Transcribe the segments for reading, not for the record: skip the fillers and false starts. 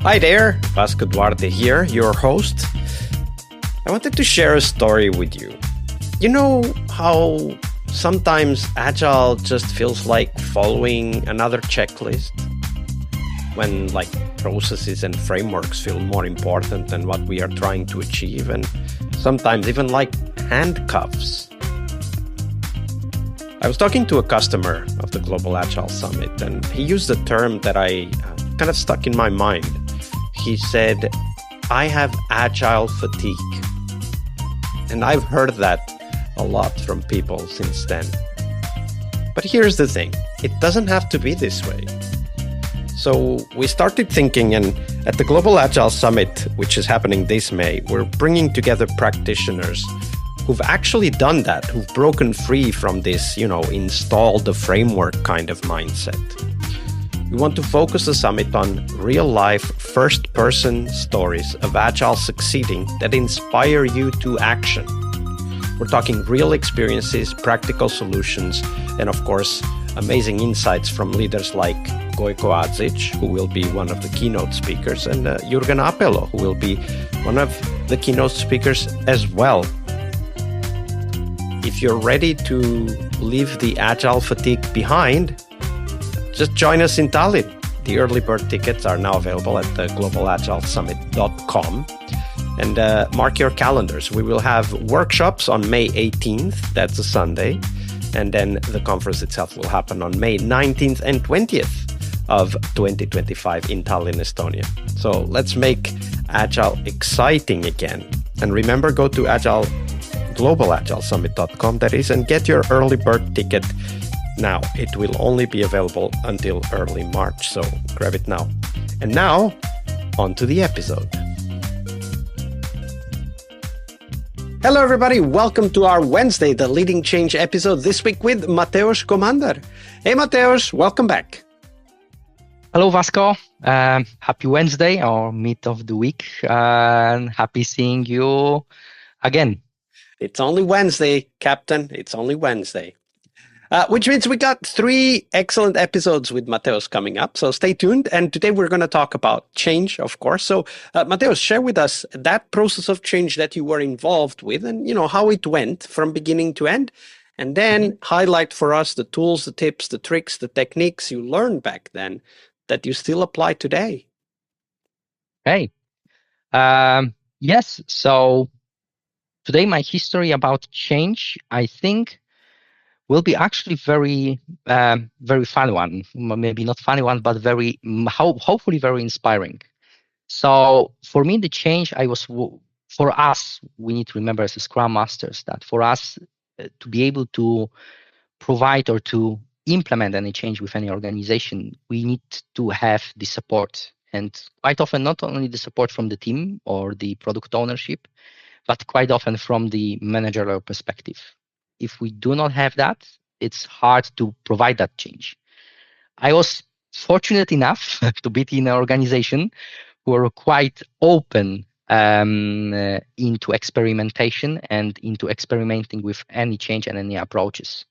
Hi there, Vasco Duarte here, your host. I wanted to share a story with you. You know how sometimes Agile just feels like following another checklist? When processes and frameworks feel more important than what we are trying to achieve, and sometimes even like handcuffs. I was talking to a customer of the Global Agile Summit, and he used a term that I kind of stuck in my mind. He said, "I have agile fatigue." And I've heard that a lot from people since then. But here's the thing, it doesn't have to be this way. So we started thinking, and at the Global Agile Summit, which is happening this May, we're bringing together practitioners who've actually done that, who've broken free from this, install the framework kind of mindset. We want to focus the summit on real-life, first-person stories of Agile succeeding that inspire you to action. We're talking real experiences, practical solutions, and of course, amazing insights from leaders like Gojko Adzic, who will be one of the keynote speakers, and Jürgen Apelo, who will be one of the keynote speakers as well. If you're ready to leave the Agile fatigue behind, just join us in Tallinn. The early bird tickets are now available at the globalagilesummit.com. And mark your calendars. We will have workshops on May 18th, that's a Sunday. And then the conference itself will happen on May 19th and 20th of 2025 in Tallinn, Estonia. So let's make Agile exciting again. And remember, go to globalagilesummit.com, that is, and get your early bird ticket now. It will only be available until early March, so grab it now. And now, on to the episode. Hello, everybody. Welcome to our Wednesday, the Leading Change episode, this week with Mateusz Komander. Hey, Mateusz, welcome back. Hello, Vasco. Happy Wednesday or mid of the week. And happy seeing you again. It's only Wednesday, Captain. It's only Wednesday. Which means we got 3 excellent episodes with Mateusz coming up. So stay tuned. And today we're going to talk about change, of course. So Mateusz, share with us that process of change that you were involved with and, how it went from beginning to end. And then highlight for us the tools, the tips, the tricks, the techniques you learned back then that you still apply today. Hey, yes. So today my history about change, I think, will be actually very fun one. Maybe not funny one, but hopefully very inspiring. So for me, the change for us, we need to remember as a Scrum Masters that for us to be able to provide or to implement any change with any organization, we need to have the support. And quite often, not only the support from the team or the product ownership, but quite often from the managerial perspective. If we do not have that, it's hard to provide that change. I was fortunate enough to be in an organization who were quite open into experimentation and into experimenting with any change and any approaches.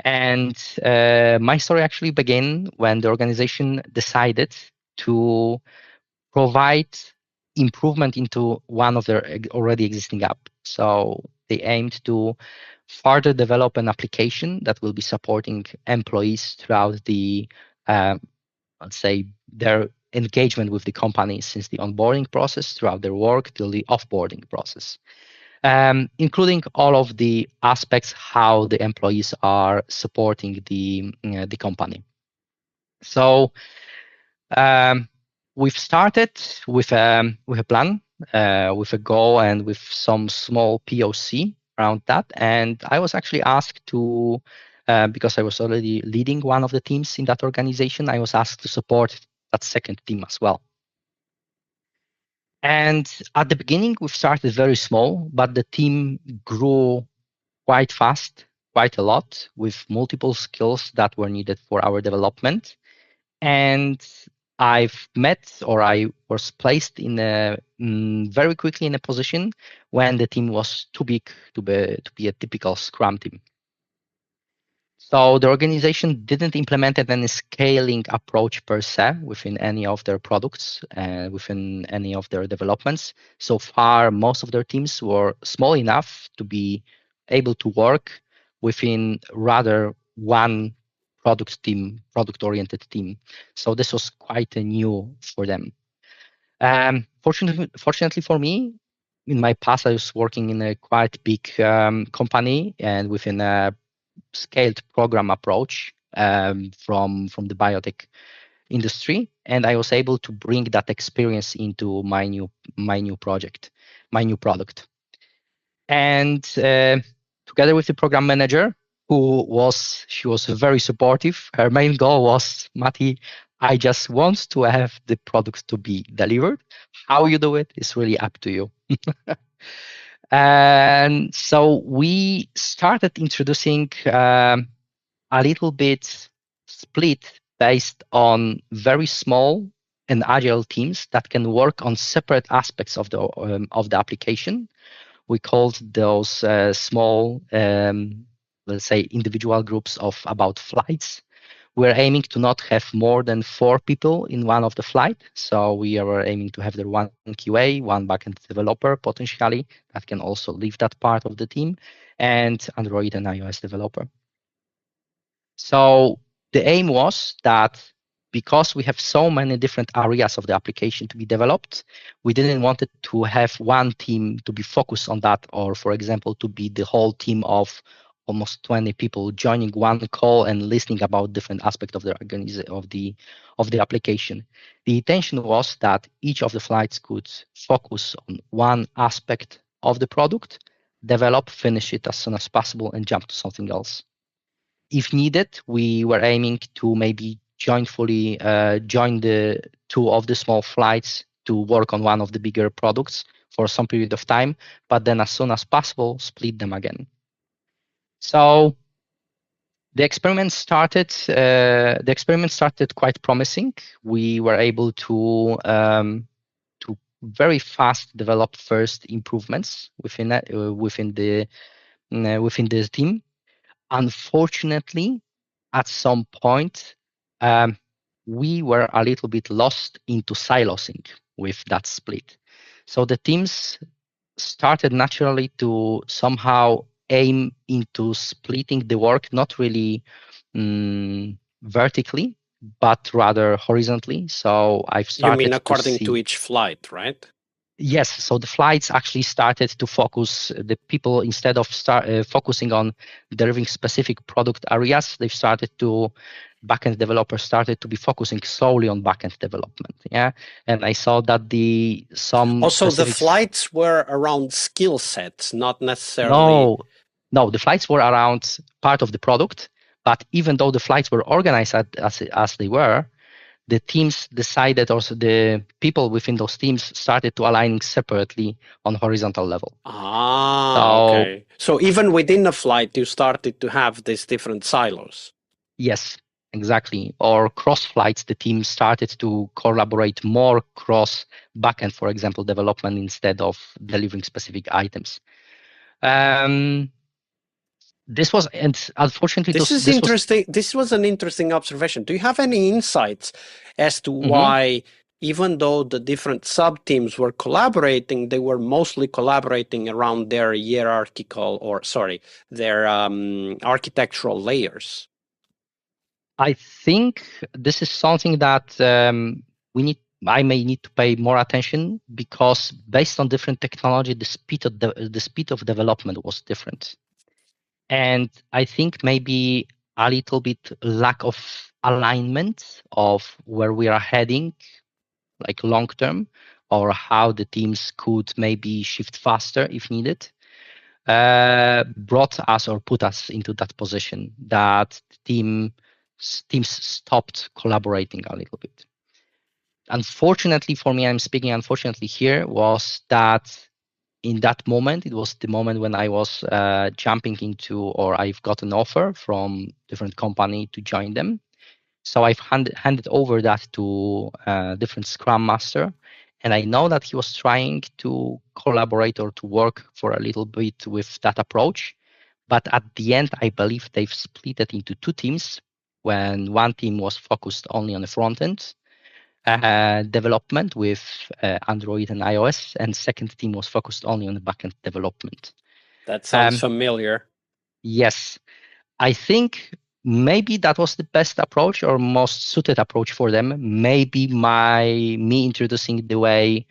And my story actually began when the organization decided to provide improvement into one of their already existing app. So they aimed to further develop an application that will be supporting employees throughout the, let's say, their engagement with the company since the onboarding process, throughout their work, till the offboarding process, including all of the aspects how the employees are supporting the company. So we've started with a plan, with a goal, and with some small POC around that. And I was actually asked to, because I was already leading one of the teams in that organization, I was asked to support that second team as well. And at the beginning, we started very small, but the team grew quite fast, quite a lot, with multiple skills that were needed for our development. And I was placed in very quickly in a position when the team was too big to be a typical Scrum team. So the organization didn't implement any scaling approach per se within any of their products, within any of their developments. So far, most of their teams were small enough to be able to work within rather one product-oriented team. So this was quite new for them. Fortunately for me, in my past, I was working in a quite big company and within a scaled program approach from the biotech industry, and I was able to bring that experience into my new project, my new product. And together with the program manager, she was very supportive. Her main goal was, Mati, I just want to have the product to be delivered. How you do it is really up to you. And so we started introducing a little bit split based on very small and agile teams that can work on separate aspects of the application. We called those small, let's say, individual groups of about flights. We're aiming to not have more than 4 people in one of the flight. So we are aiming to have the one QA, one backend developer potentially that can also leave that part of the team, and Android and iOS developer. So the aim was that because we have so many different areas of the application to be developed, we didn't want it to have one team to be focused on that, or for example, to be the whole team of almost 20 people joining one call and listening about different aspects of the application. The intention was that each of the flights could focus on one aspect of the product, develop, finish it as soon as possible, and jump to something else. If needed, we were aiming to maybe join the 2 of the small flights to work on one of the bigger products for some period of time, but then as soon as possible, split them again. So the experiment started. Quite promising. We were able to very fast develop first improvements within the team. Unfortunately, at some point, we were a little bit lost into silosing with that split. So the teams started naturally to somehow aim into splitting the work, not really vertically, but rather horizontally. So I've started. You mean according to each flight, right? Yes, so the flights actually started to focus the people instead of focusing on delivering specific product areas. Backend developers started to be focusing solely on backend development. Yeah, and I saw that the flights were around skill sets, not necessarily. No, the flights were around part of the product, but even though the flights were organized as they were, the teams decided, also the people within those teams started to align separately on horizontal level. Okay. So even within a flight, you started to have these different silos. Yes, exactly. Or cross flights, the team started to collaborate more cross backend, for example, development instead of delivering specific items. This was, and unfortunately, this interesting. This was an interesting observation. Do you have any insights as to why, even though the different sub teams were collaborating, they were mostly collaborating around their their architectural layers? I think this is something that I may need to pay more attention, because based on different technology, the speed of development was different. And I think maybe a little bit lack of alignment of where we are heading, like long term, or how the teams could maybe shift faster if needed, brought us or put us into that position that teams stopped collaborating a little bit. Unfortunately for me, I'm speaking unfortunately here, was that in that moment, it was the moment when I was jumping into, or I've got an offer from different company to join them. So I've handed over that to a different Scrum Master. And I know that he was trying to collaborate or to work for a little bit with that approach. But at the end, I believe they've split it into two teams, when one team was focused only on the front end development with Android and iOS, and second team was focused only on the backend development. That sounds familiar. Yes, I think maybe that was the best approach or most suited approach for them. Maybe me introducing the way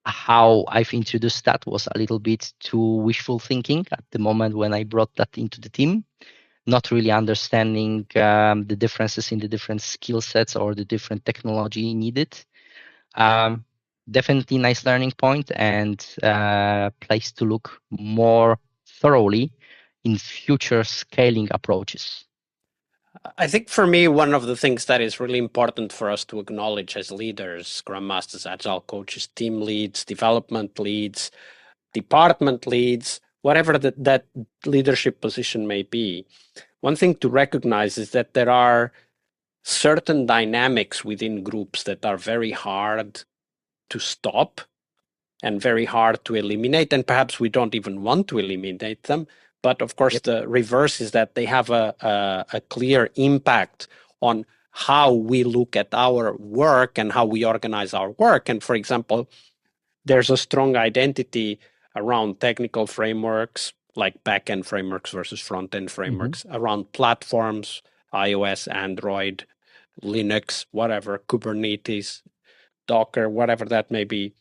how I've introduced that was a little bit too wishful thinking at the moment when I brought that into the team, not really understanding the differences in the different skill sets or the different technology needed. Definitely nice learning point and place to look more thoroughly in future scaling approaches. I think for me, one of the things that is really important for us to acknowledge as leaders, Scrum Masters, Agile coaches, team leads, development leads, department leads, whatever that leadership position may be, one thing to recognize is that there are certain dynamics within groups that are very hard to stop and very hard to eliminate, and perhaps we don't even want to eliminate them. But of course, the reverse is that they have a clear impact on how we look at our work and how we organize our work. And for example, there's a strong identity around technical frameworks, like back-end frameworks versus front-end frameworks, around platforms, iOS, Android, Linux, whatever, Kubernetes, Docker, whatever that may be.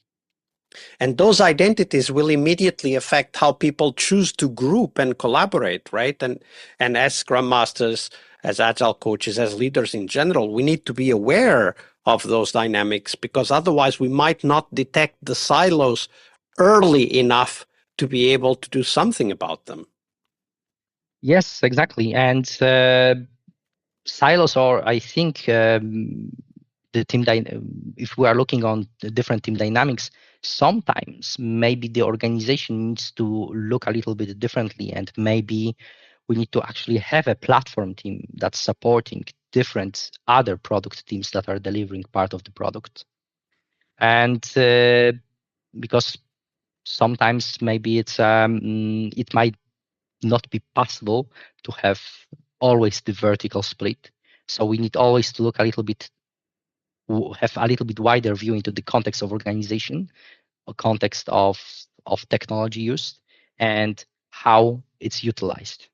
And those identities will immediately affect how people choose to group and collaborate, right? And as Scrum Masters, as Agile coaches, as leaders in general, we need to be aware of those dynamics, because otherwise we might not detect the silos early enough to be able to do something about them. Yes, exactly. And silos are, I think, the team if we are looking on the different team dynamics, sometimes maybe the organization needs to look a little bit differently, and maybe we need to actually have a platform team that's supporting different other product teams that are delivering part of the product. And because sometimes maybe it's it might not be possible to have always the vertical split, so we need always to look a little bit, have a little bit wider view into the context of organization, or context of technology used, and how it's utilized.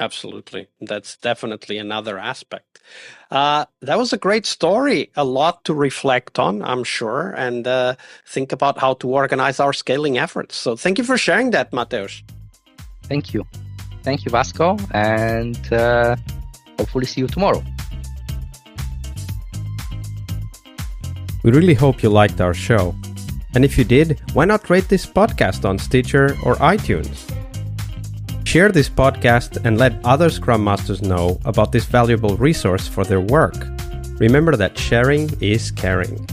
Absolutely. That's definitely another aspect. That was a great story, a lot to reflect on, I'm sure, and think about how to organize our scaling efforts. So thank you for sharing that, Mateusz. Thank you. Thank you, Vasco, and hopefully see you tomorrow. We really hope you liked our show. And if you did, why not rate this podcast on Stitcher or iTunes? Share this podcast and let other Scrum Masters know about this valuable resource for their work. Remember that sharing is caring.